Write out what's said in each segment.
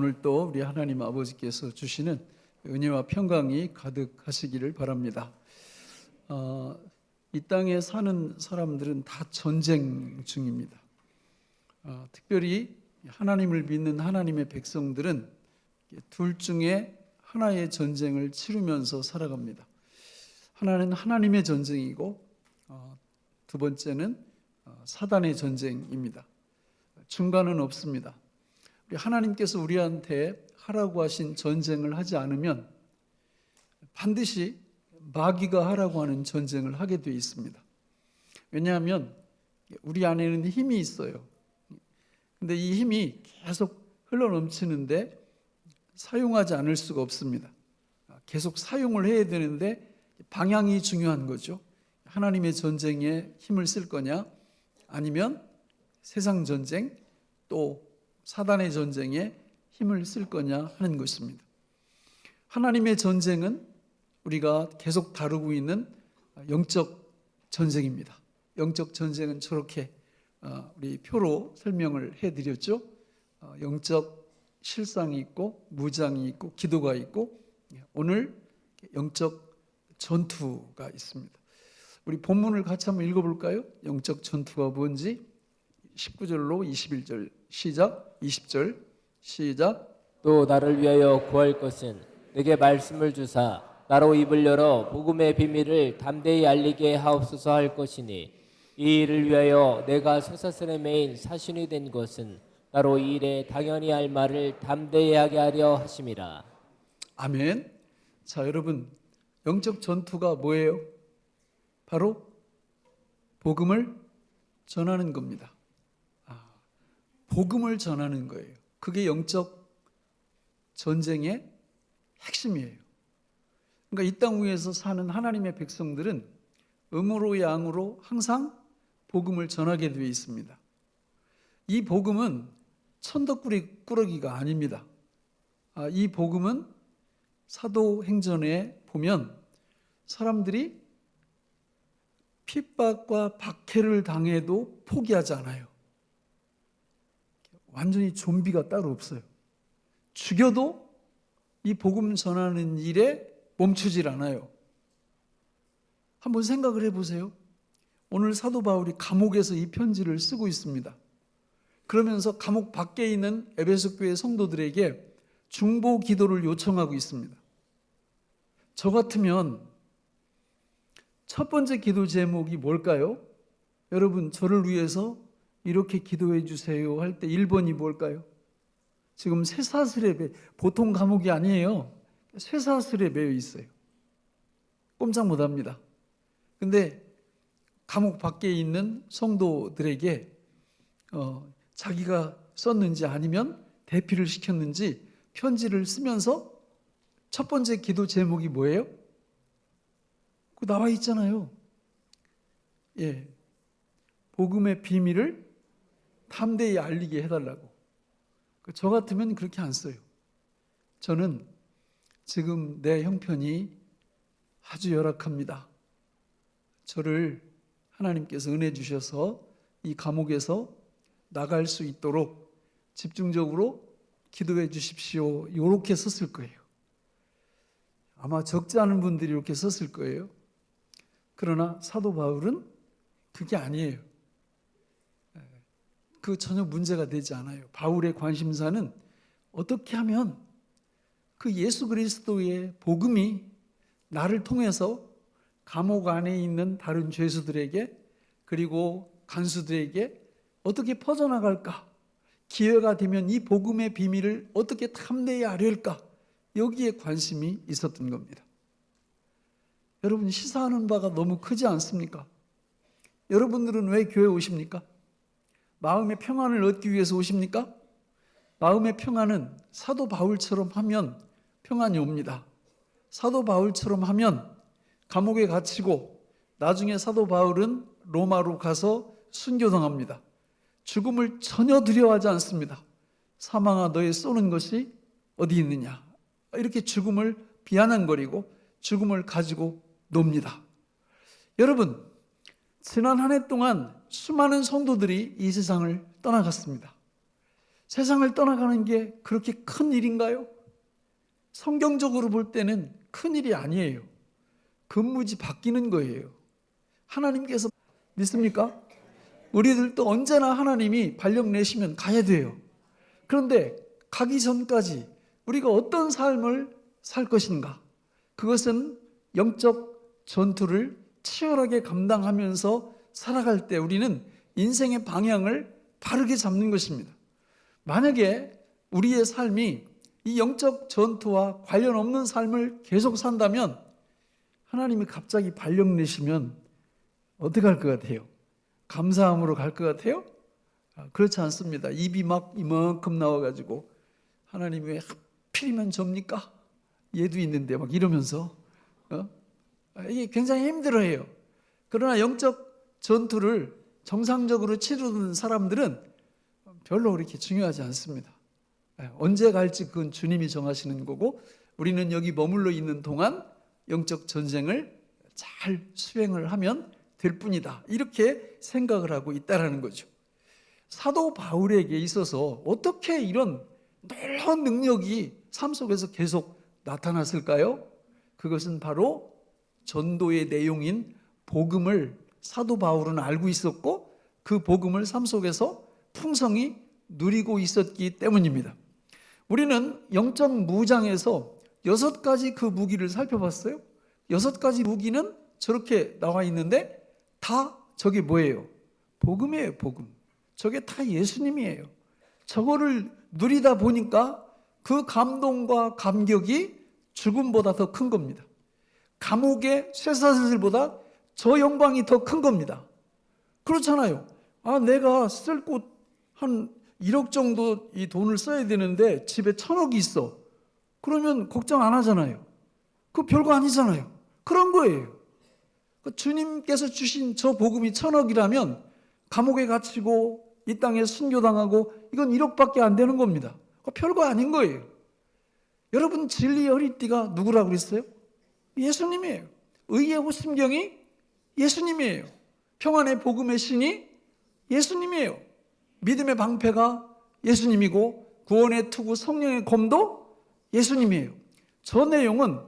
오늘 또 우리 하나님 아버지께서 주시는 은혜와 평강이 가득하시기를 바랍니다. 이 땅에 사는 사람들은 다 전쟁 중입니다. 특별히 하나님을 믿는 하나님의 백성들은 둘 중에 하나의 전쟁을 치르면서 살아갑니다. 하나는 하나님의 전쟁이고 두 번째는 사단의 전쟁입니다. 중간은 없습니다. 하나님께서 우리한테 하라고 하신 전쟁을 하지 않으면 반드시 마귀가 하라고 하는 전쟁을 하게 되어 있습니다. 왜냐하면 우리 안에는 힘이 있어요. 근데 이 힘이 계속 흘러넘치는데 사용하지 않을 수가 없습니다. 계속 사용을 해야 되는데 방향이 중요한 거죠. 하나님의 전쟁에 힘을 쓸 거냐, 아니면 세상 전쟁, 또 사단의 전쟁에 힘을 쓸 거냐 하는 것입니다. 하나님의 전쟁은 우리가 계속 다루고 있는 영적 전쟁입니다. 영적 전쟁은 저렇게 우리 표로 설명을 해드렸죠. 영적 실상이 있고 무장이 있고 기도가 있고 오늘 영적 전투가 있습니다. 우리 본문을 같이 한번 읽어볼까요? 영적 전투가 뭔지 19절로 21절 시작. 20절 시작. 또 나를 위하여 구할 것은 내게 말씀을 주사 나로 입을 열어 복음의 비밀을 담대히 알리게 하옵소서 할 것이니 이 일을 위하여 내가 쇠사슬에 매인 사신이 된 것은 나로 이 일에 당연히 할 말을 담대히 하게 하려 하심이라. 아멘. 자, 여러분, 영적 전투가 뭐예요? 바로 복음을 전하는 겁니다. 복음을 전하는 거예요. 그게 영적 전쟁의 핵심이에요. 그러니까 이 땅 위에서 사는 하나님의 백성들은 음으로 양으로 항상 복음을 전하게 되어 있습니다. 이 복음은 천덕꾸러기가 아닙니다. 이 복음은 사도행전에 보면 사람들이 핍박과 박해를 당해도 포기하지 않아요. 완전히 좀비가 따로 없어요. 죽여도 이 복음 전하는 일에 멈추질 않아요. 한번 생각을 해보세요. 오늘 사도 바울이 감옥에서 이 편지를 쓰고 있습니다. 그러면서 감옥 밖에 있는 에베소 교회 성도들에게 중보 기도를 요청하고 있습니다. 저 같으면 첫 번째 기도 제목이 뭘까요? 여러분, 저를 위해서 이렇게 기도해 주세요 할 때 1번이 뭘까요? 지금 쇠사슬에 보통 감옥이 아니에요. 쇠사슬에 매여 있어요. 꼼짝 못합니다. 근데 감옥 밖에 있는 성도들에게 자기가 썼는지 아니면 대피를 시켰는지 편지를 쓰면서 첫 번째 기도 제목이 뭐예요? 그 나와 있잖아요. 예, 복음의 비밀을 담대히 알리게 해달라고. 저 같으면 그렇게 안 써요. 저는 지금 내 형편이 아주 열악합니다. 저를 하나님께서 은혜 주셔서 이 감옥에서 나갈 수 있도록 집중적으로 기도해 주십시오. 이렇게 썼을 거예요. 아마 적지 않은 분들이 이렇게 썼을 거예요. 그러나 사도 바울은 그게 아니에요. 그 전혀 문제가 되지 않아요. 바울의 관심사는 어떻게 하면 그 예수 그리스도의 복음이 나를 통해서 감옥 안에 있는 다른 죄수들에게 그리고 간수들에게 어떻게 퍼져나갈까? 기회가 되면 이 복음의 비밀을 어떻게 탐내야 할까? 여기에 관심이 있었던 겁니다. 여러분, 시사하는 바가 너무 크지 않습니까? 여러분들은 왜 교회에 오십니까? 마음의 평안을 얻기 위해서 오십니까? 마음의 평안은 사도 바울처럼 하면 평안이 옵니다. 사도 바울처럼 하면 감옥에 갇히고 나중에 사도 바울은 로마로 가서 순교당합니다. 죽음을 전혀 두려워하지 않습니다. 사망아, 너의 쏘는 것이 어디 있느냐? 이렇게 죽음을 비아냥거리고 죽음을 가지고 놉니다. 여러분, 지난 한 해 동안 수많은 성도들이 이 세상을 떠나갔습니다. 세상을 떠나가는 게 그렇게 큰 일인가요? 성경적으로 볼 때는 큰 일이 아니에요. 근무지 바뀌는 거예요. 하나님께서 믿습니까? 우리들도 언제나 하나님이 발령 내시면 가야 돼요. 그런데 가기 전까지 우리가 어떤 삶을 살 것인가? 그것은 영적 전투를 치열하게 감당하면서 살아갈 때 우리는 인생의 방향을 바르게 잡는 것입니다. 만약에 우리의 삶이 이 영적 전투와 관련 없는 삶을 계속 산다면 하나님이 갑자기 발령 내시면 어떻게 할 것 같아요? 감사함으로 갈 것 같아요? 그렇지 않습니다. 입이 막 이만큼 나와가지고 하나님 왜 하필이면 접니까? 얘도 있는데 막 이러면서 이게 굉장히 힘들어해요. 그러나 영적 전투를 정상적으로 치르는 사람들은 별로 그렇게 중요하지 않습니다. 언제 갈지 그건 주님이 정하시는 거고 우리는 여기 머물러 있는 동안 영적 전쟁을 잘 수행을 하면 될 뿐이다. 이렇게 생각을 하고 있다라는 거죠. 사도 바울에게 있어서 어떻게 이런 놀라운 능력이 삶 속에서 계속 나타났을까요? 그것은 바로 전도의 내용인 복음을 사도 바울은 알고 있었고 그 복음을 삶 속에서 풍성히 누리고 있었기 때문입니다. 우리는 영적 무장에서 6가지 그 무기를 살펴봤어요. 6가지 무기는 저렇게 나와 있는데 다 저게 뭐예요? 복음이에요, 복음. 저게 다 예수님이에요. 저거를 누리다 보니까 그 감동과 감격이 죽음보다 더 큰 겁니다. 감옥의 쇠사슬보다 저 영광이 더 큰 겁니다. 그렇잖아요. 내가 쓸 곳 한 1억 정도 이 돈을 써야 되는데 집에 1,000억이 있어. 그러면 걱정 안 하잖아요. 그거 별거 아니잖아요. 그런 거예요. 주님께서 주신 저 복음이 1,000억이라면 감옥에 갇히고 이 땅에 순교당하고 이건 1억밖에 안 되는 겁니다. 별거 아닌 거예요. 여러분 진리의 허리띠가 누구라고 그랬어요? 예수님이에요. 의의 호심경이 예수님이에요. 평안의 복음의 신이 예수님이에요. 믿음의 방패가 예수님이고 구원의 투구 성령의 검도 예수님이에요. 저 내용은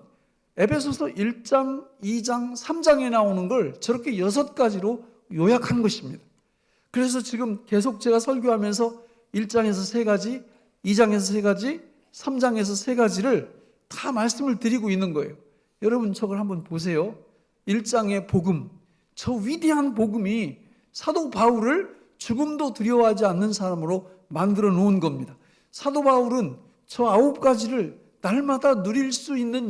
에베소서 1장, 2장, 3장에 나오는 걸 저렇게 6가지로 요약한 것입니다. 그래서 지금 계속 제가 설교하면서 1장에서 3가지, 2장에서 3가지, 3장에서 3가지를 다 말씀을 드리고 있는 거예요. 여러분 저걸 한번 보세요. 1장의 복음, 저 위대한 복음이 사도 바울을 죽음도 두려워하지 않는 사람으로 만들어 놓은 겁니다. 사도 바울은 저 9가지를 날마다 누릴 수 있는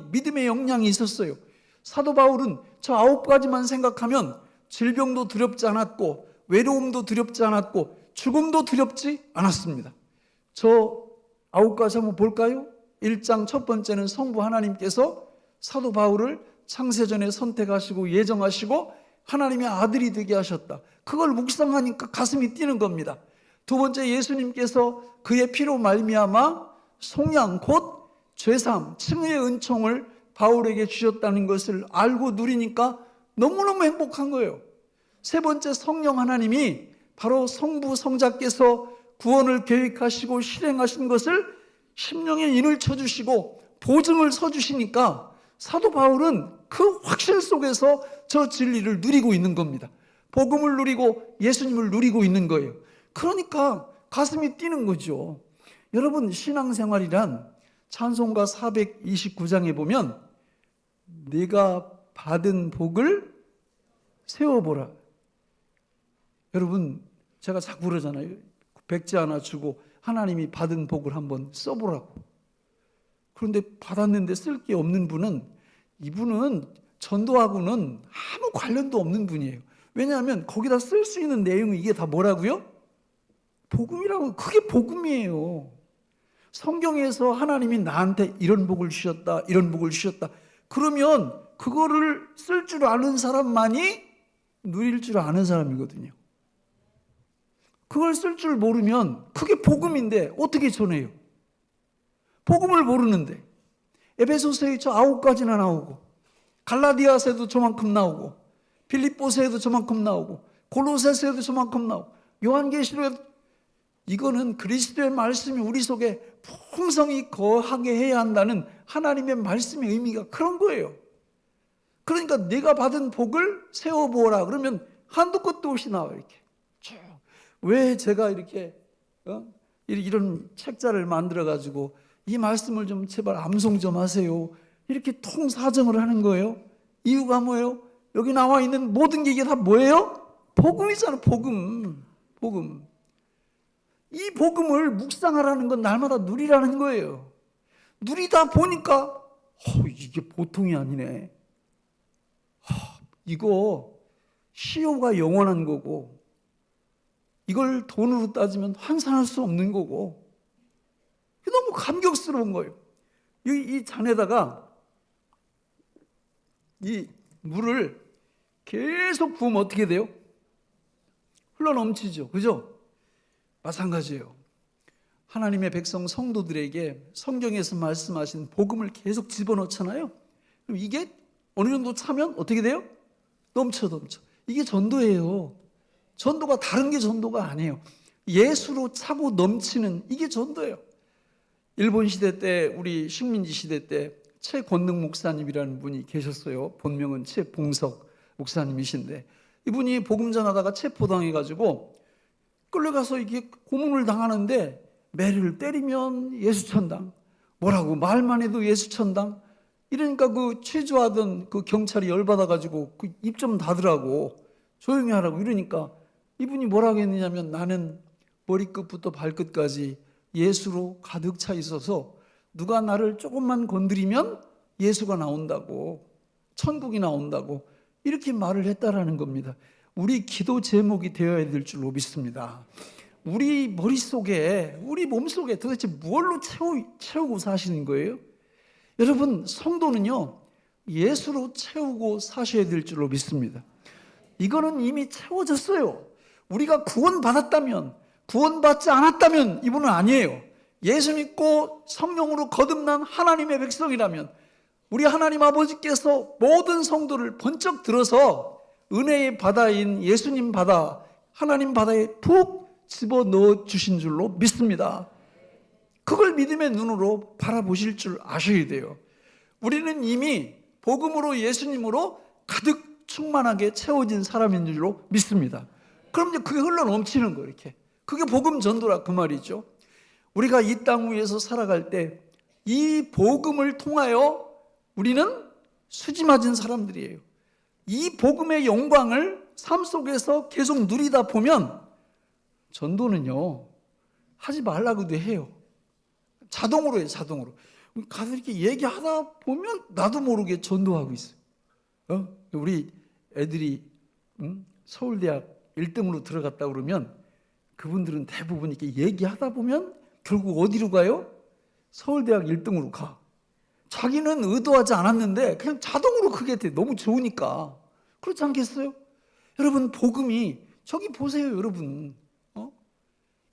믿음의 역량이 있었어요. 사도 바울은 저 9가지만 생각하면 질병도 두렵지 않았고 외로움도 두렵지 않았고 죽음도 두렵지 않았습니다. 저 9가지 한번 볼까요? 1장 첫 번째는 성부 하나님께서 사도 바울을 창세전에 선택하시고 예정하시고 하나님의 아들이 되게 하셨다. 그걸 묵상하니까 가슴이 뛰는 겁니다. 두 번째, 예수님께서 그의 피로 말미암아 속량 곧 죄사함, 칭의의 은총을 바울에게 주셨다는 것을 알고 누리니까 너무너무 행복한 거예요. 세 번째, 성령 하나님이 바로 성부 성자께서 구원을 계획하시고 실행하신 것을 심령에 인을 쳐주시고 보증을 서주시니까 사도 바울은 그 확신 속에서 저 진리를 누리고 있는 겁니다. 복음을 누리고 예수님을 누리고 있는 거예요. 그러니까 가슴이 뛰는 거죠. 여러분 신앙생활이란 찬송가 429장에 보면 내가 받은 복을 세워보라. 여러분 제가 자꾸 그러잖아요. 백지 하나 주고 하나님이 받은 복을 한번 써보라고. 그런데 받았는데 쓸 게 없는 분은 이분은 전도하고는 아무 관련도 없는 분이에요. 왜냐하면 거기다 쓸 수 있는 내용이 이게 다 뭐라고요? 복음이라고. 그게 복음이에요. 성경에서 하나님이 나한테 이런 복을 주셨다, 이런 복을 주셨다. 그러면 그거를 쓸 줄 아는 사람만이 누릴 줄 아는 사람이거든요. 그걸 쓸 줄 모르면 그게 복음인데 어떻게 전해요? 복음을 모르는데. 에베소서에 저 9가지나 나오고 갈라디아서에도 저만큼 나오고 빌립보서에도 저만큼 나오고 골로새서에도 저만큼 나오고 요한계시록에도 이거는 그리스도의 말씀이 우리 속에 풍성히 거하게 해야 한다는 하나님의 말씀의 의미가 그런 거예요. 그러니까 내가 받은 복을 세워보라 그러면 한도 끝도 없이 나와 이렇게 쭉. 왜 제가 이렇게 이런 책자를 만들어 가지고 이 말씀을 좀 제발 암송 좀 하세요 이렇게 통사정을 하는 거예요. 이유가 뭐예요? 여기 나와 있는 모든 게 이게 다 뭐예요? 복음이잖아. 복음. 이 복음을 묵상하라는 건 날마다 누리라는 거예요. 누리다 보니까 이게 보통이 아니네. 이거 시효가 영원한 거고 이걸 돈으로 따지면 환산할 수 없는 거고 너무 감격스러운 거예요. 이 잔에다가 이 물을 계속 부으면 어떻게 돼요? 흘러넘치죠. 그죠? 마찬가지예요. 하나님의 백성 성도들에게 성경에서 말씀하신 복음을 계속 집어넣잖아요. 그럼 이게 어느 정도 차면 어떻게 돼요? 넘쳐. 이게 전도예요. 전도가 다른 게 전도가 아니에요. 예수로 차고 넘치는 이게 전도예요. 일본 시대 때 우리 식민지 시대 때 최권능 목사님이라는 분이 계셨어요. 본명은 최봉석 목사님이신데 이분이 복음 전하다가 체포당해가지고 끌려가서 이게 고문을 당하는데 매를 때리면 예수천당, 뭐라고 말만 해도 예수천당. 이러니까 그 취조하던 그 경찰이 열받아가지고 그 입 좀 닫으라고 조용히 하라고 이러니까 이분이 뭐라고 했느냐면 나는 머리끝부터 발끝까지 예수로 가득 차 있어서 누가 나를 조금만 건드리면 예수가 나온다고, 천국이 나온다고 이렇게 말을 했다라는 겁니다. 우리 기도 제목이 되어야 될 줄로 믿습니다. 우리 머릿속에, 우리 몸속에 도대체 무엇로 채우고 사시는 거예요? 여러분, 성도는요 예수로 채우고 사셔야 될 줄로 믿습니다. 이거는 이미 채워졌어요. 우리가 구원받았다면, 구원받지 않았다면 이분은 아니에요. 예수 믿고 성령으로 거듭난 하나님의 백성이라면 우리 하나님 아버지께서 모든 성도를 번쩍 들어서 은혜의 바다인 예수님 바다, 하나님 바다에 푹 집어넣어 주신 줄로 믿습니다. 그걸 믿음의 눈으로 바라보실 줄 아셔야 돼요. 우리는 이미 복음으로 예수님으로 가득 충만하게 채워진 사람인 줄로 믿습니다. 그럼 이제 그게 흘러 넘치는 거예요. 이렇게. 그게 복음 전도라 그 말이죠. 우리가 이 땅 위에서 살아갈 때 이 복음을 통하여 우리는 수지 맞은 사람들이에요. 이 복음의 영광을 삶 속에서 계속 누리다 보면 전도는요 하지 말라고도 해요. 자동으로 해요. 자동으로. 가서 이렇게 얘기하다 보면 나도 모르게 전도하고 있어요. 우리 애들이 서울대학 1등으로 들어갔다 그러면 그분들은 대부분 이렇게 얘기하다 보면 결국 어디로 가요? 서울대학 1등으로 가. 자기는 의도하지 않았는데 그냥 자동으로 그게 돼. 너무 좋으니까. 그렇지 않겠어요? 여러분 복음이 저기 보세요. 여러분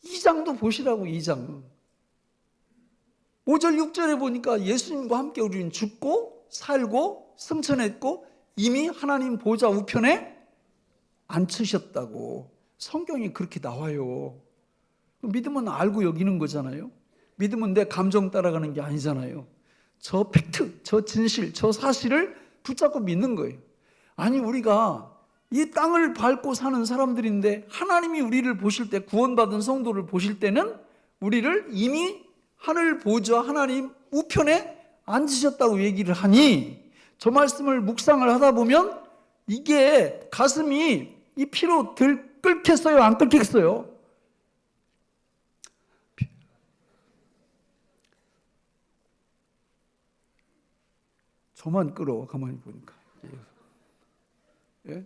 2장도 보시라고. 2장 5절 6절에 보니까 예수님과 함께 우리는 죽고 살고 승천했고 이미 하나님 보좌 우편에 앉히셨다고 성경이 그렇게 나와요. 믿음은 알고 여기는 거잖아요. 믿음은 내 감정 따라가는 게 아니잖아요. 저 팩트, 저 진실, 저 사실을 붙잡고 믿는 거예요. 아니 우리가 이 땅을 밟고 사는 사람들인데 하나님이 우리를 보실 때, 구원받은 성도를 보실 때는 우리를 이미 하늘 보좌 하나님 우편에 앉으셨다고 얘기를 하니 저 말씀을 묵상을 하다 보면 이게 가슴이 이 피로 끓겠어요? 안 끓겠어요? 저만 끓어 가만히 보니까. 예?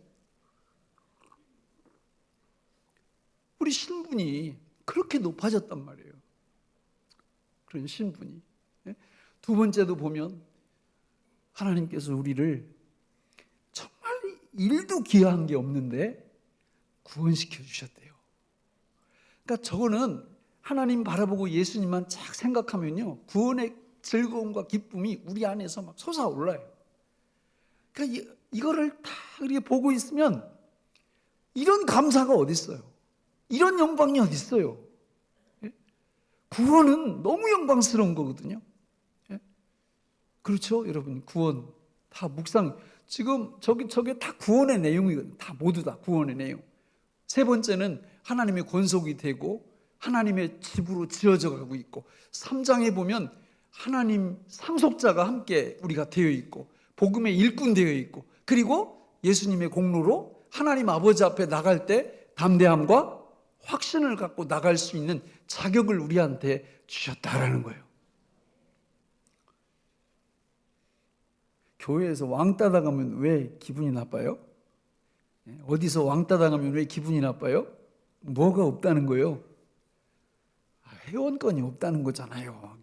우리 신분이 그렇게 높아졌단 말이에요. 그런 신분이. 예? 두 번째도 보면 하나님께서 우리를 정말 일도 기여한 게 없는데 구원시켜 주셨대요. 그러니까 저거는 하나님 바라보고 예수님만 쫙 생각하면요 구원의 즐거움과 기쁨이 우리 안에서 막 솟아올라요. 그러니까 이거를 다 이렇게 보고 있으면 이런 감사가 어디 있어요? 이런 영광이 어디 있어요? 구원은 너무 영광스러운 거거든요. 예? 그렇죠, 여러분? 구원 다 묵상, 지금 저게 다 구원의 내용이거든요. 다 모두 다 구원의 내용. 세 번째는 하나님의 권속이 되고 하나님의 집으로 지어져 가고 있고, 3장에 보면 하나님 상속자가 함께 우리가 되어 있고 복음의 일꾼 되어 있고, 그리고 예수님의 공로로 하나님 아버지 앞에 나갈 때 담대함과 확신을 갖고 나갈 수 있는 자격을 우리한테 주셨다라는 거예요. 교회에서 왕따 당하면 왜 기분이 나빠요? 어디서 왕따 당하면 왜 기분이 나빠요? 뭐가 없다는 거예요? 회원권이 없다는 거잖아요.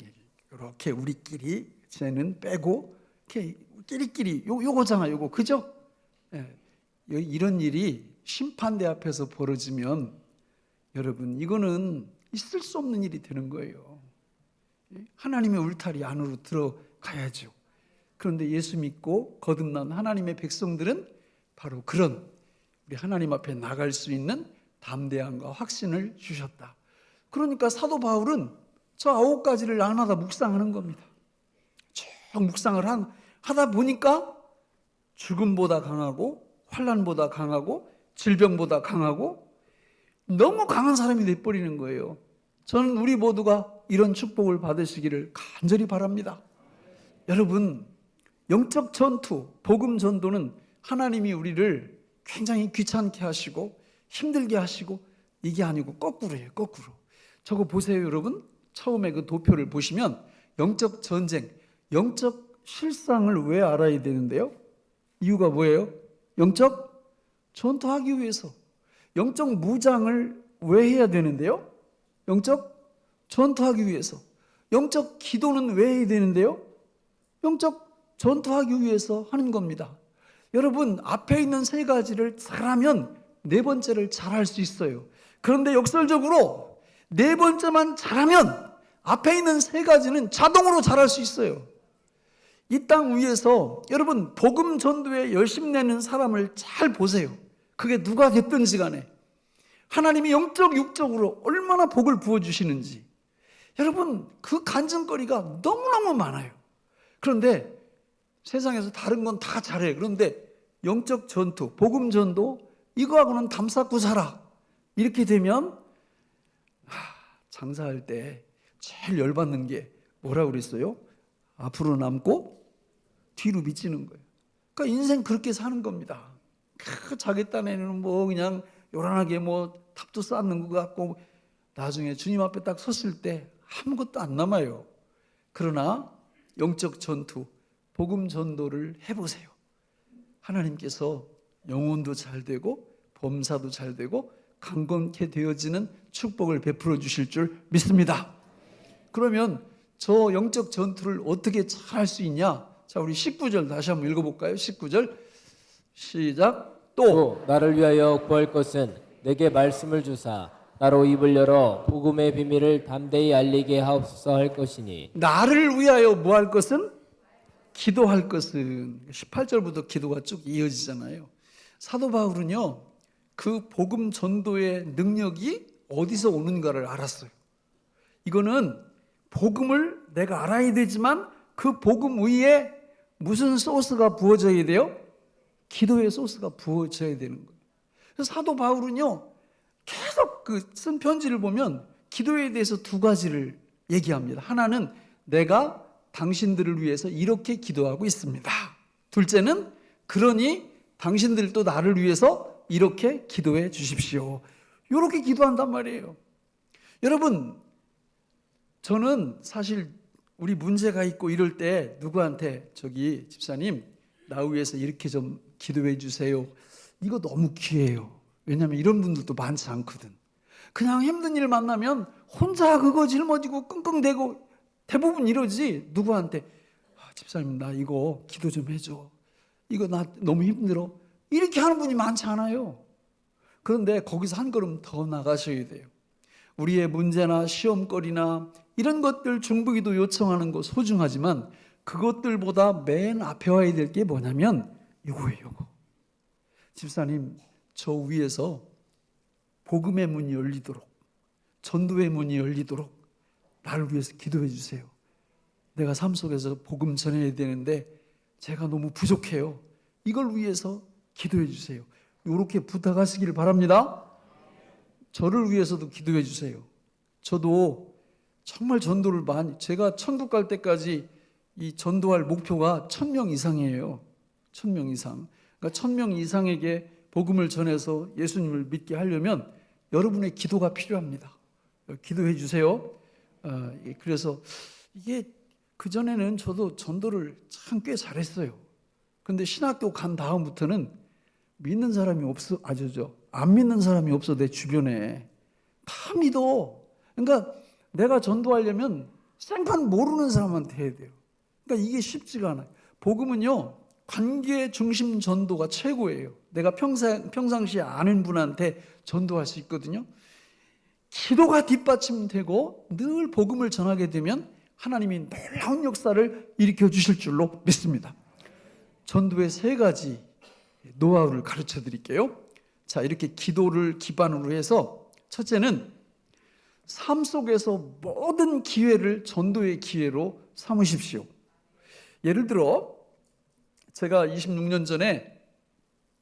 이렇게 우리끼리 쟤는 빼고 이렇게 끼리끼리 요거잖아요. 요거, 그죠? 이런 일이 심판대 앞에서 벌어지면 여러분, 이거는 있을 수 없는 일이 되는 거예요. 하나님의 울타리 안으로 들어가야죠. 그런데 예수 믿고 거듭난 하나님의 백성들은 바로 그런 우리 하나님 앞에 나갈 수 있는 담대함과 확신을 주셨다. 그러니까 사도 바울은 저 9가지를 날마다 묵상하는 겁니다. 쭉 묵상을 하다 보니까 죽음보다 강하고 환난보다 강하고 질병보다 강하고 너무 강한 사람이 돼버리는 거예요. 저는 우리 모두가 이런 축복을 받으시기를 간절히 바랍니다. 여러분, 영적 전투, 복음 전도는 하나님이 우리를 굉장히 귀찮게 하시고 힘들게 하시고, 이게 아니고 거꾸로예요. 거꾸로. 저거 보세요, 여러분. 처음에 그 도표를 보시면 영적 전쟁, 영적 실상을 왜 알아야 되는데요? 이유가 뭐예요? 영적 전투하기 위해서. 영적 무장을 왜 해야 되는데요? 영적 전투하기 위해서. 영적 기도는 왜 해야 되는데요? 영적 전투하기 위해서 하는 겁니다. 여러분, 앞에 있는 세 가지를 잘하면 네 번째를 잘할 수 있어요. 그런데 역설적으로 네 번째만 잘하면 앞에 있는 세 가지는 자동으로 잘할 수 있어요. 이 땅 위에서 여러분, 복음 전도에 열심 내는 사람을 잘 보세요. 그게 누가 됐든지 간에 하나님이 영적 육적으로 얼마나 복을 부어주시는지, 여러분, 그 간증거리가 너무너무 많아요. 그런데 세상에서 다른 건 다 잘해요. 그런데 영적 전투, 복음 전도, 이거하고는 담쌓고 살아. 이렇게 되면 장사할 때 제일 열받는 게 뭐라고 그랬어요? 앞으로 남고 뒤로 미치는 거예요. 그러니까 인생 그렇게 사는 겁니다. 자기 딴에는 뭐 그냥 요란하게 뭐 탑도 쌓는 것 같고, 나중에 주님 앞에 딱 섰을 때 아무것도 안 남아요. 그러나 영적 전투, 복음 전도를 해보세요. 하나님께서 영혼도 잘 되고 범사도 잘 되고 강건케 되어지는 축복을 베풀어 주실 줄 믿습니다. 그러면 저 영적 전투를 어떻게 잘 할 수 있냐? 자, 우리 19절 다시 한번 읽어볼까요? 19절 시작. 또 나를 위하여 구할 것은 내게 말씀을 주사 나로 입을 열어 복음의 비밀을 담대히 알리게 하옵소서 할 것이니. 나를 위하여 뭐 할 것은? 기도할 것은. 18절부터 기도가 쭉 이어지잖아요. 사도 바울은요, 그 복음 전도의 능력이 어디서 오는가를 알았어요. 이거는 복음을 내가 알아야 되지만 그 복음 위에 무슨 소스가 부어져야 돼요? 기도의 소스가 부어져야 되는 거예요. 그래서 사도 바울은요, 계속 그 쓴 편지를 보면 기도에 대해서 두 가지를 얘기합니다. 하나는 내가 당신들을 위해서 이렇게 기도하고 있습니다. 둘째는 그러니 당신들도 나를 위해서 이렇게 기도해 주십시오. 이렇게 기도한단 말이에요. 여러분, 저는 사실 우리 문제가 있고 이럴 때 누구한테 저기 집사님 나 위해서 이렇게 좀 기도해 주세요, 이거 너무 귀해요. 왜냐하면 이런 분들도 많지 않거든. 그냥 힘든 일 만나면 혼자 그거 짊어지고 끙끙대고 대부분 이러지. 누구한테 집사님 나 이거 기도 좀 해줘, 이거 나 너무 힘들어, 이렇게 하는 분이 많지 않아요. 그런데 거기서 한 걸음 더 나가셔야 돼요. 우리의 문제나 시험거리나 이런 것들 중보기도 요청하는 거 소중하지만 그것들보다 맨 앞에 와야 될 게 뭐냐면 이거예요. 이거. 집사님 저 위에서 복음의 문이 열리도록, 전도의 문이 열리도록 나를 위해서 기도해 주세요. 내가 삶 속에서 복음 전해야 되는데 제가 너무 부족해요. 이걸 위해서 기도해 주세요. 이렇게 부탁하시기를 바랍니다. 저를 위해서도 기도해 주세요. 저도 정말 전도를 제가 천국 갈 때까지 이 전도할 목표가 1000명 이상이에요. 1000명 이상. 그러니까 1000명 이상에게 복음을 전해서 예수님을 믿게 하려면 여러분의 기도가 필요합니다. 기도해 주세요. 그래서 이게 그전에는 저도 전도를 참 꽤 잘했어요. 근데 신학교 간 다음부터는 믿는 사람이 안 믿는 사람이 없어, 내 주변에. 다 믿어. 그러니까 내가 전도하려면 생판 모르는 사람한테 해야 돼요. 그러니까 이게 쉽지가 않아요. 복음은요, 관계 중심 전도가 최고예요. 내가 평상시에 아는 분한테 전도할 수 있거든요. 기도가 뒷받침되고 늘 복음을 전하게 되면 하나님이 놀라운 역사를 일으켜 주실 줄로 믿습니다. 전도의 3가지 노하우를 가르쳐 드릴게요. 자, 이렇게 기도를 기반으로 해서 첫째는 삶 속에서 모든 기회를 전도의 기회로 삼으십시오. 예를 들어 제가 26년 전에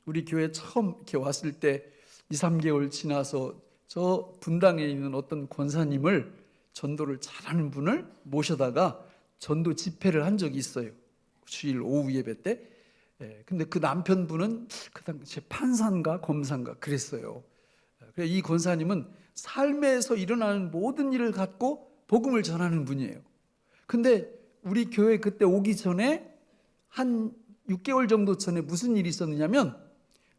우리 교회 처음 이렇게 왔을 때 2, 3개월 지나서 저 분당에 있는 어떤 권사님을 전도를 잘하는 분을 모셔다가 전도 집회를 한 적이 있어요. 주일 오후 예배 때. 근데 그 남편분은 그 당시에 판사인가 검사인가 그랬어요. 그래서 이 권사님은 삶에서 일어나는 모든 일을 갖고 복음을 전하는 분이에요. 근데 우리 교회 그때 오기 전에 한 6개월 정도 전에 무슨 일이 있었느냐면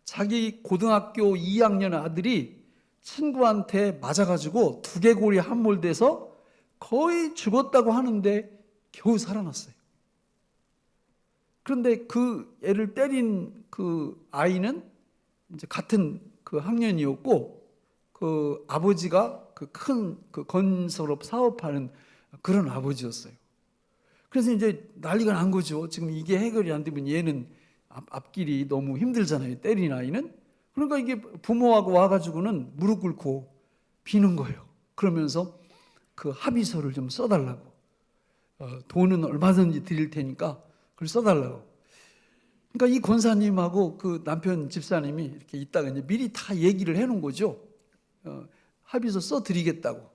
자기 고등학교 2학년 아들이 친구한테 맞아가지고 두개골이 함몰돼서 거의 죽었다고 하는데 겨우 살아났어요. 그런데 그 애를 때린 그 아이는 이제 같은 그 학년이었고 그 아버지가 그 큰 그 건설업 사업하는 그런 아버지였어요. 그래서 이제 난리가 난 거죠. 지금 이게 해결이 안 되면 얘는 앞길이 너무 힘들잖아요. 때린 아이는. 그러니까 이게 부모하고 와가지고는 무릎 꿇고 비는 거예요. 그러면서 그 합의서를 좀 써달라고. 돈은 얼마든지 드릴 테니까 그걸 써달라고. 그러니까 이 권사님하고 그 남편 집사님이 이렇게 있다가 이제 미리 다 얘기를 해놓은 거죠. 합의서 써드리겠다고.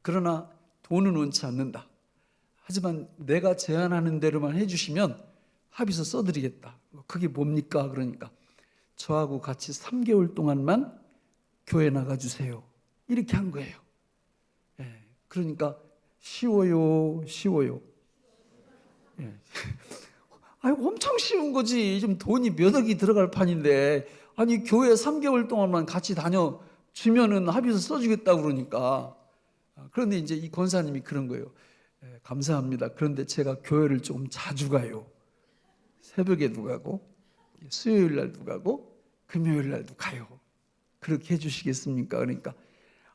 그러나 돈은 원치 않는다. 하지만 내가 제안하는 대로만 해주시면 합의서 써드리겠다. 그게 뭡니까? 그러니까 저하고 같이 3개월 동안만 교회 나가주세요. 이렇게 한 거예요. 그러니까 쉬워요. 엄청 쉬운 거지. 좀 돈이 몇 억이 들어갈 판인데 아니 교회 3개월 동안만 같이 다녀주면은 합의서 써주겠다고 그러니까. 그런데 이제 이 권사님이 그런 거예요. 감사합니다. 그런데 제가 교회를 조금 자주 가요. 새벽에도 가고 수요일 날도 가고 금요일 날도 가요. 그렇게 해주시겠습니까? 그러니까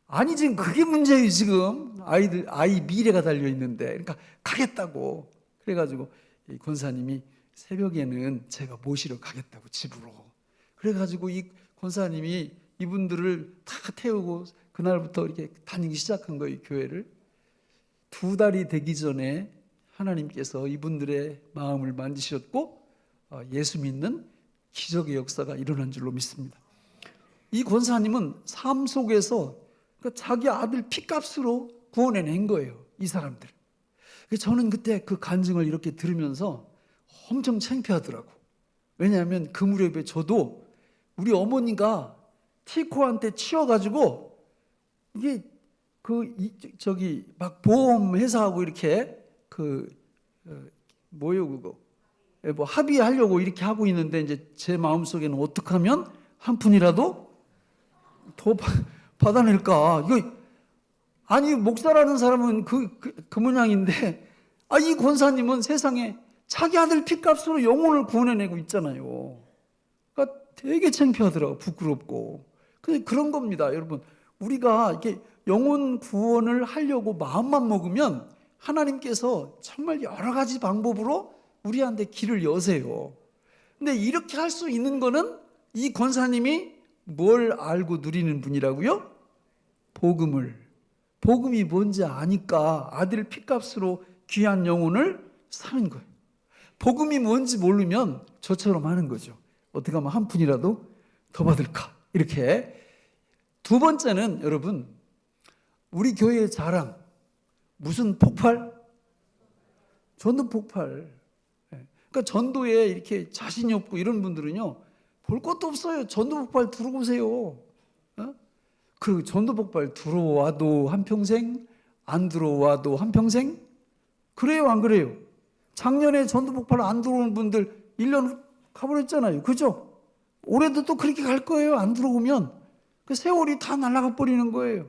아니 지금 그게 문제예요. 지금 아이 미래가 달려 있는데 그러니까 가겠다고. 그래가지고 이 권사님이 새벽에는 제가 모시러 가겠다고 집으로. 그래가지고 이 권사님이 이분들을 다 태우고 그날부터 이렇게 다니기 시작한 거예요. 교회를. 2달이 되기 전에 하나님께서 이분들의 마음을 만지셨고 예수 믿는 기적의 역사가 일어난 줄로 믿습니다. 이 권사님은 삶 속에서 자기 아들 피값으로 구원해낸 거예요. 이 사람들. 저는 그때 그 간증을 이렇게 들으면서 엄청 창피하더라고. 왜냐하면 그 무렵에 저도 우리 어머니가 티코한테 치여가지고 이게 막 보험 회사하고 이렇게 뭐예요 그거 뭐 합의하려고 이렇게 하고 있는데 이제 제 마음속에는 어떻게 하면 한 푼이라도 더 받아낼까. 이거 아니 목사라는 사람은 그 모양인데 이 권사님은 세상에 자기 아들 피값으로 영혼을 구원해내고 있잖아요. 그러니까 되게 창피하더라고. 부끄럽고. 근데 그런 겁니다, 여러분. 우리가 이렇게 영혼 구원을 하려고 마음만 먹으면 하나님께서 정말 여러 가지 방법으로 우리한테 길을 여세요. 근데 이렇게 할 수 있는 거는 이 권사님이 뭘 알고 누리는 분이라고요? 복음을 복음이 뭔지 아니까 아들 피값으로 귀한 영혼을 사는 거예요. 복음이 뭔지 모르면 저처럼 하는 거죠. 어떻게 하면 한 푼이라도 더 받을까? 이렇게. 두 번째는 여러분, 우리 교회의 자랑. 무슨 폭발? 전도 폭발. 그러니까 전도에 이렇게 자신이 없고 이런 분들은요, 볼 것도 없어요. 전도 폭발 들어오세요. 그 전도 폭발 들어와도 한평생, 안 들어와도 한평생? 그래요, 안 그래요? 작년에 전도 폭발 안 들어오는 분들 1년 가버렸잖아요. 그죠? 올해도 또 그렇게 갈 거예요. 안 들어오면. 그 세월이 다 날아가 버리는 거예요.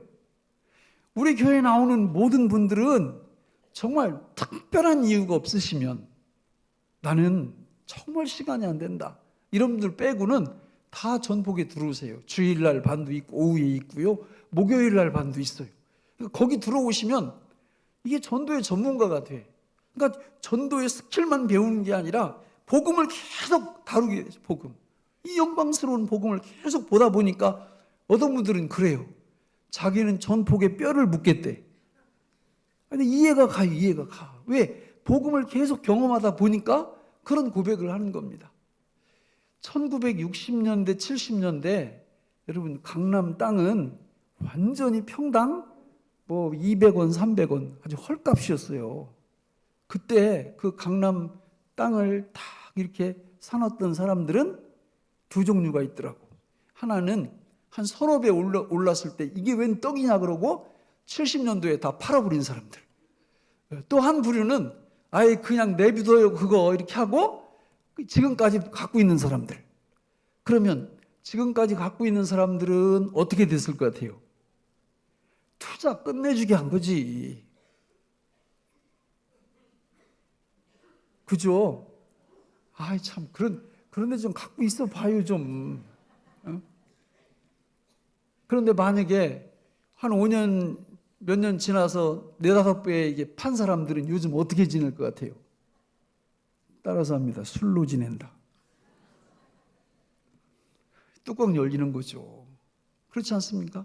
우리 교회에 나오는 모든 분들은 정말 특별한 이유가 없으시면 나는 정말 시간이 안 된다. 이런 분들 빼고는 다 전복에 들어오세요. 주일날 반도 있고 오후에 있고요. 목요일날 반도 있어요. 거기 들어오시면 이게 전도의 전문가가 돼. 그러니까 전도의 스킬만 배우는 게 아니라 복음을 계속 다루게 되죠. 복음. 이 영광스러운 복음을 계속 보다 보니까 어떤 분들은 그래요. 자기는 전복에 뼈를 묻겠대. 근데 이해가 가요. 이해가 가. 왜? 복음을 계속 경험하다 보니까 그런 고백을 하는 겁니다. 1960년대, 70년대 여러분 강남 땅은 완전히 평당 뭐 200원, 300원 아주 헐값이었어요. 그때 그 강남 땅을 딱 이렇게 사놨던 사람들은 두 종류가 있더라고. 하나는 한 서너 배 올랐을 때 이게 웬 떡이냐 그러고 70년도에 다 팔아버린 사람들. 또 한 부류는 아예 그냥 내비둬요 그거 이렇게 하고 지금까지 갖고 있는 사람들. 그러면 지금까지 갖고 있는 사람들은 어떻게 됐을 것 같아요? 투자 끝내주게 한 거지. 그죠? 아이 참 그런데 좀 갖고 있어 봐요 좀. 그런데 만약에 한 5년 몇 년 지나서 4-5배 이게 판 사람들은 요즘 어떻게 지낼 것 같아요? 따라서 합니다. 술로 지낸다. 뚜껑 열리는 거죠. 그렇지 않습니까?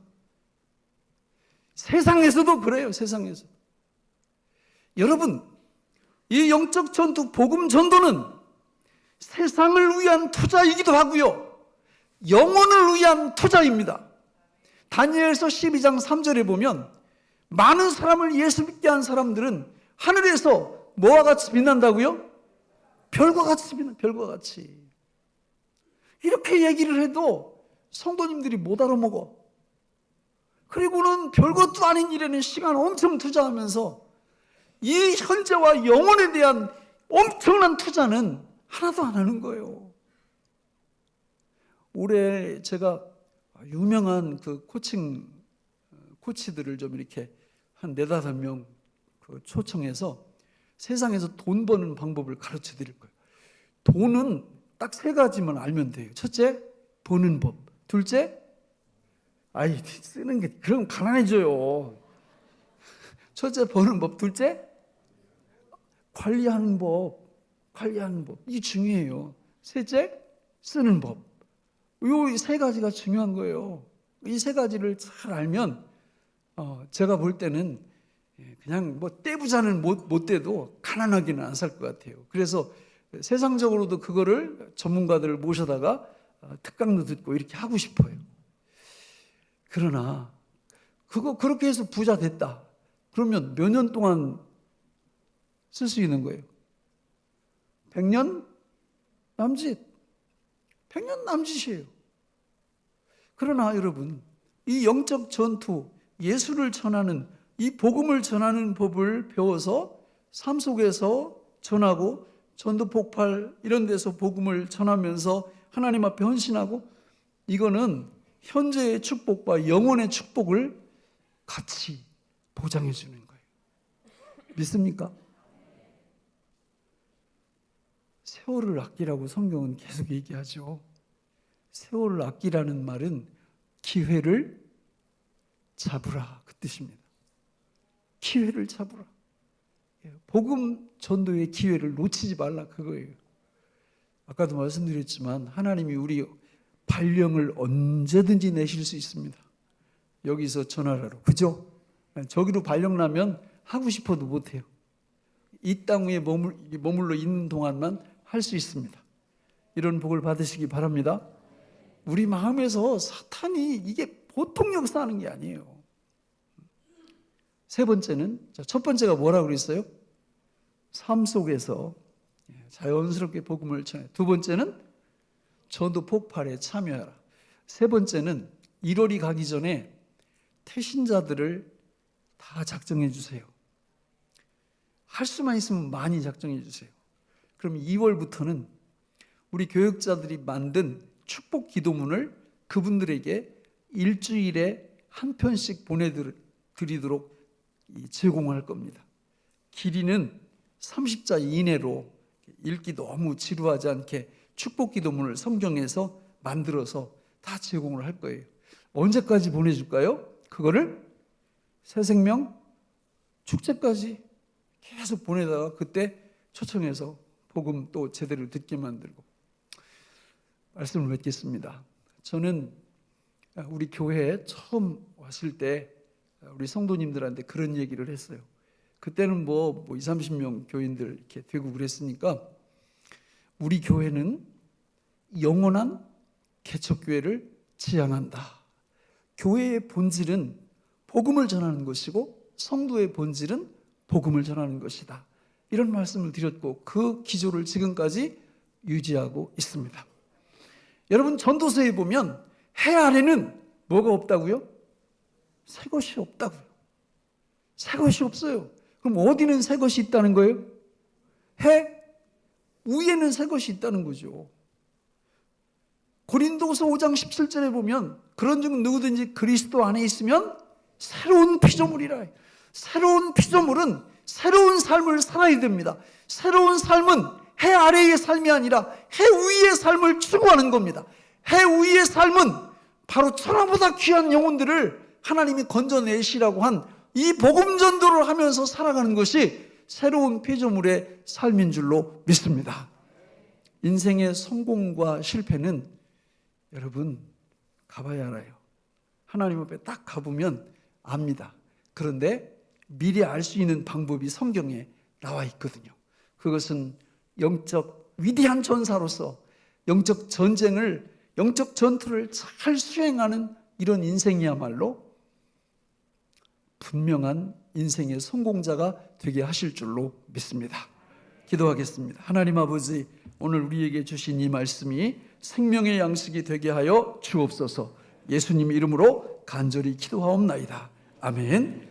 세상에서도 그래요. 세상에서. 여러분, 이 영적 전투 복음 전도는 세상을 위한 투자이기도 하고요. 영혼을 위한 투자입니다. 다니엘서 12장 3절에 보면 많은 사람을 예수 믿게 한 사람들은 하늘에서 뭐와 같이 빛난다고요? 별과 같이 빛나, 별과 같이. 이렇게 얘기를 해도 성도님들이 못 알아먹어. 그리고는 별것도 아닌 일에는 시간 엄청 투자하면서 이 현재와 영혼에 대한 엄청난 투자는 하나도 안 하는 거예요. 올해 제가 유명한 그 코치들을 좀 이렇게 한 4-5명 초청해서 세상에서 돈 버는 방법을 가르쳐 드릴 거예요. 돈은 딱 3가지만 알면 돼요. 첫째, 버는 법. 둘째, 쓰는 게 그럼 가난해져요. 첫째, 버는 법. 둘째, 관리하는 법. 이게 중요해요. 셋째, 쓰는 법. 이 3가지가 중요한 거예요. 이 3가지를 잘 알면 제가 볼 때는 그냥 뭐 떼부자는 못 떼도 가난하기는 안 살 것 같아요. 그래서 세상적으로도 그거를 전문가들을 모셔다가 특강도 듣고 이렇게 하고 싶어요. 그러나 그거 그렇게 해서 부자 됐다. 그러면 몇 년 동안 쓸 수 있는 거예요? 100년 남짓. 100년 남짓이에요. 그러나 여러분, 이 영적 전투, 예수를 전하는 이 복음을 전하는 법을 배워서 삶 속에서 전하고 전도 폭발 이런 데서 복음을 전하면서 하나님 앞에 헌신하고 이거는 현재의 축복과 영혼의 축복을 같이 보장해 주는 거예요. 믿습니까? 세월을 아끼라고 성경은 계속 얘기하죠. 세월을 아끼라는 말은 기회를 잡으라 그 뜻입니다. 기회를 잡으라. 복음 전도의 기회를 놓치지 말라 그거예요. 아까도 말씀드렸지만 하나님이 우리 발령을 언제든지 내실 수 있습니다. 여기서 전하라로. 그죠? 저기로 발령나면 하고 싶어도 못해요. 이 땅 위에 머물러 있는 동안만 할 수 있습니다. 이런 복을 받으시기 바랍니다. 우리 마음에서 사탄이 이게 보통 역사하는 게 아니에요. 세 번째는, 첫 번째가 뭐라고 그랬어요? 삶 속에서 자연스럽게 복음을 전해. 두 번째는 전도 폭발에 참여하라. 세 번째는 1월이 가기 전에 태신자들을 다 작정해 주세요. 할 수만 있으면 많이 작정해 주세요. 그럼 2월부터는 우리 교역자들이 만든 축복 기도문을 그분들에게 일주일에 한 편씩 보내드리도록 제공할 겁니다. 길이는 30자 이내로 읽기 너무 지루하지 않게 축복 기도문을 성경에서 만들어서 다 제공을 할 거예요. 언제까지 보내줄까요? 그거를 새생명 축제까지 계속 보내다가 그때 초청해서 복음 또 제대로 듣게 만들고. 말씀을 맺겠습니다. 저는 우리 교회에 처음 왔을 때 우리 성도님들한테 그런 얘기를 했어요. 그때는 뭐 20, 30명 교인들 이렇게 되고 그랬으니까 우리 교회는 영원한 개척교회를 지향한다. 교회의 본질은 복음을 전하는 것이고 성도의 본질은 복음을 전하는 것이다. 이런 말씀을 드렸고 그 기조를 지금까지 유지하고 있습니다. 여러분, 전도서에 보면 해 아래는 뭐가 없다고요? 새 것이 없다고요. 새 것이 없어요. 그럼 어디는 새 것이 있다는 거예요? 해 위에는 새 것이 있다는 거죠. 고린도서 5장 17절에 보면 그런즉 누구든지 그리스도 안에 있으면 새로운 피조물이라. 새로운 피조물은 새로운 삶을 살아야 됩니다. 새로운 삶은 해 아래의 삶이 아니라 해 위의 삶을 추구하는 겁니다. 해 위의 삶은 바로 천하보다 귀한 영혼들을 하나님이 건져내시라고 한 이 복음 전도를 하면서 살아가는 것이 새로운 피조물의 삶인 줄로 믿습니다. 인생의 성공과 실패는 여러분 가봐야 알아요. 하나님 앞에 딱 가보면 압니다. 그런데 미리 알 수 있는 방법이 성경에 나와 있거든요. 그것은 영적 위대한 전사로서 영적 전쟁을, 영적 전투를 잘 수행하는 이런 인생이야말로 분명한 인생의 성공자가 되게 하실 줄로 믿습니다. 기도하겠습니다. 하나님 아버지, 오늘 우리에게 주신 이 말씀이 생명의 양식이 되게 하여 주옵소서. 예수님 이름으로 간절히 기도하옵나이다. 아멘.